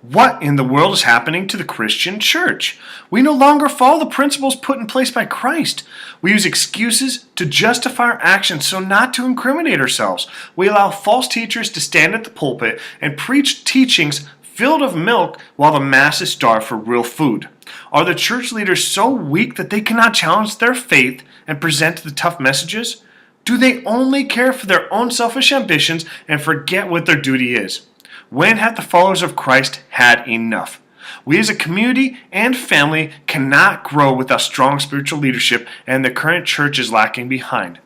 What in the world is happening to the Christian church? We no longer follow the principles put in place by Christ. We use excuses to justify our actions so not to incriminate ourselves. We allow false teachers to stand at the pulpit and preach teachings filled of milk while the masses starve for real food. Are the church leaders so weak that they cannot challenge their faith and present the tough messages? Do they only care for their own selfish ambitions and forget what their duty is? When have the followers of Christ had enough? We as a community and family cannot grow without strong spiritual leadership, and the current church is lacking behind.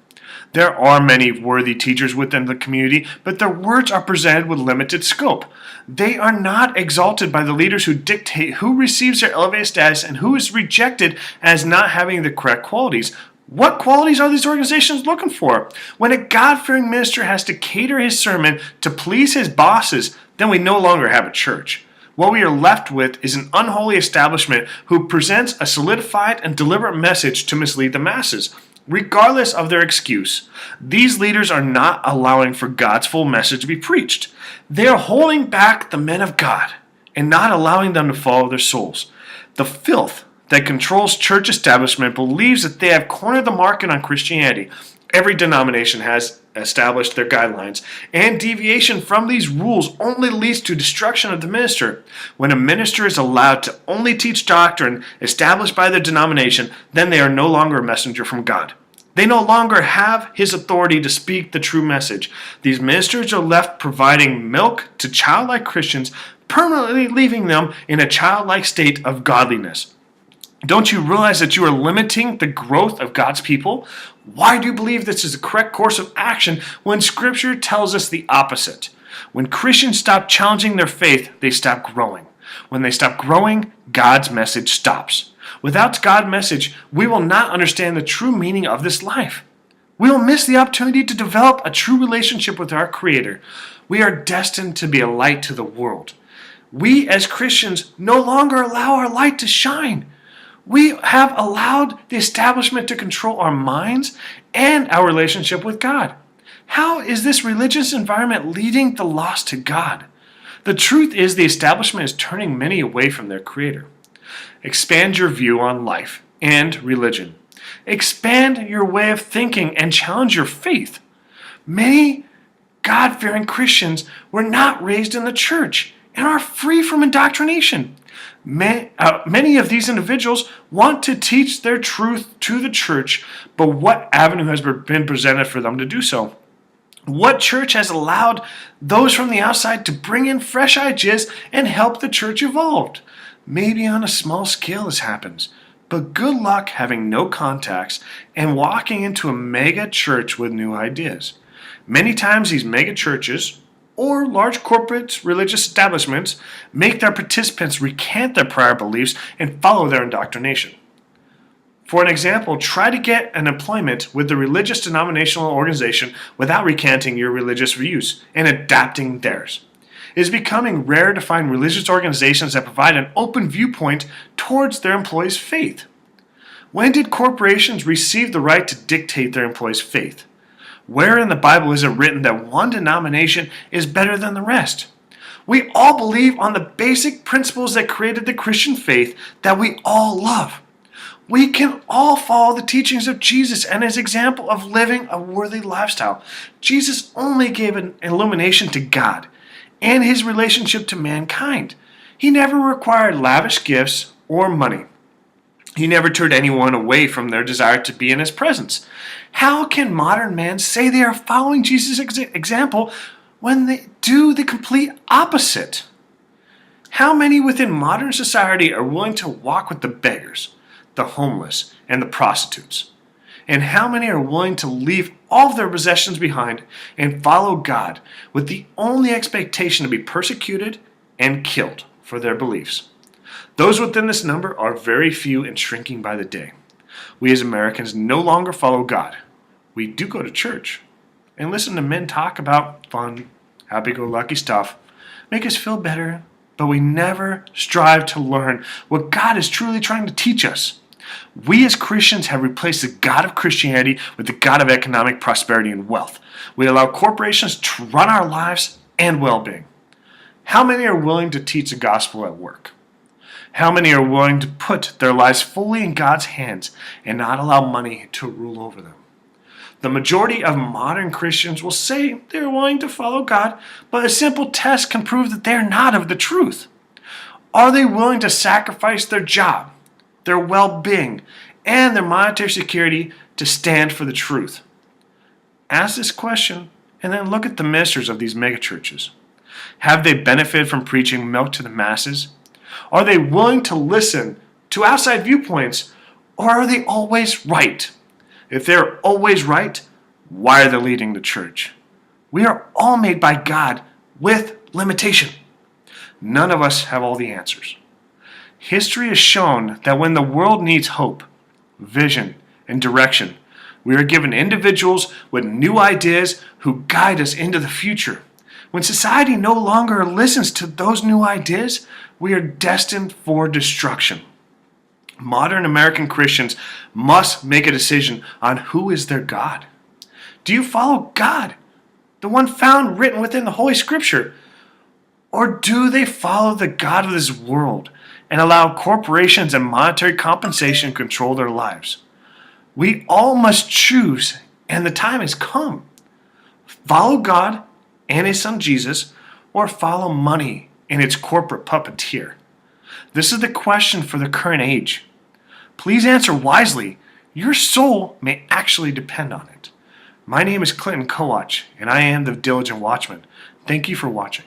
There are many worthy teachers within the community, but their words are presented with limited scope. They are not exalted by the leaders who dictate who receives their elevated status and who is rejected as not having the correct qualities. What qualities are these organizations looking for? When a God-fearing minister has to cater his sermon to please his bosses, then we no longer have a church. What we are left with is an unholy establishment who presents a solidified and deliberate message to mislead the masses. Regardless of their excuse, these leaders are not allowing for God's full message to be preached. They are holding back the men of God and not allowing them to follow their souls. The filth that controls church establishment believes that they have cornered the market on Christianity. Every denomination has established their guidelines, and deviation from these rules only leads to destruction of the minister. When a minister is allowed to only teach doctrine established by their denomination, then they are no longer a messenger from God. They no longer have his authority to speak the true message. These ministers are left providing milk to childlike Christians, permanently leaving them in a childlike state of godliness. Don't you realize that you are limiting the growth of God's people? Why do you believe this is the correct course of action when Scripture tells us the opposite? When Christians stop challenging their faith, they stop growing. When they stop growing, God's message stops. Without God's message, we will not understand the true meaning of this life. We will miss the opportunity to develop a true relationship with our Creator. We are destined to be a light to the world. We as Christians no longer allow our light to shine. We have allowed the establishment to control our minds and our relationship with God. How is this religious environment leading the lost to God? The truth is the establishment is turning many away from their Creator. Expand your view on life and religion. Expand your way of thinking and challenge your faith. Many God-fearing Christians were not raised in the church and are free from indoctrination. Many of these individuals want to teach their truth to the church, but what avenue has been presented for them to do so? What church has allowed those from the outside to bring in fresh ideas and help the church evolve? Maybe on a small scale this happens, but good luck having no contacts and walking into a mega church with new ideas. Many times these mega churches or large corporate religious establishments make their participants recant their prior beliefs and follow their indoctrination. For an example, try to get an employment with the religious denominational organization without recanting your religious views and adapting theirs. It is becoming rare to find religious organizations that provide an open viewpoint towards their employees' faith. When did corporations receive the right to dictate their employees' faith? Where in the Bible is it written that one denomination is better than the rest? We all believe on the basic principles that created the Christian faith that we all love. We can all follow the teachings of Jesus and his example of living a worthy lifestyle. Jesus only gave an illumination to God and his relationship to mankind. He never required lavish gifts or money. He never turned anyone away from their desire to be in his presence. How can modern man say they are following Jesus' example when they do the complete opposite? How many within modern society are willing to walk with the beggars, the homeless, and the prostitutes? And how many are willing to leave all of their possessions behind and follow God with the only expectation to be persecuted and killed for their beliefs? Those within this number are very few and shrinking by the day. We as Americans no longer follow God. We do go to church and listen to men talk about fun, happy-go-lucky stuff, make us feel better, but we never strive to learn what God is truly trying to teach us. We as Christians have replaced the God of Christianity with the God of economic prosperity and wealth. We allow corporations to run our lives and well-being. How many are willing to teach the gospel at work? How many are willing to put their lives fully in God's hands and not allow money to rule over them? The majority of modern Christians will say they're willing to follow God, but a simple test can prove that they're not of the truth. Are they willing to sacrifice their job, their well-being, and their monetary security to stand for the truth? Ask this question and then look at the ministers of these megachurches. Have they benefited from preaching milk to the masses? Are they willing to listen to outside viewpoints, or are they always right? If they're always right, why are they leading the church? We are all made by God with limitation. None of us have all the answers. History has shown that when the world needs hope, vision, and direction, we are given individuals with new ideas who guide us into the future. When society no longer listens to those new ideas, we are destined for destruction. Modern American Christians must make a decision on who is their God. Do you follow God, the one found written within the Holy Scripture? Or do they follow the God of this world and allow corporations and monetary compensation control their lives? We all must choose, and the time has come. Follow God and His Son Jesus, or follow money and its corporate puppeteer? This is the question for the current age. Please answer wisely. Your soul may actually depend on it. My name is Clinton Kowach, and I am the Diligent Watchman. Thank you for watching.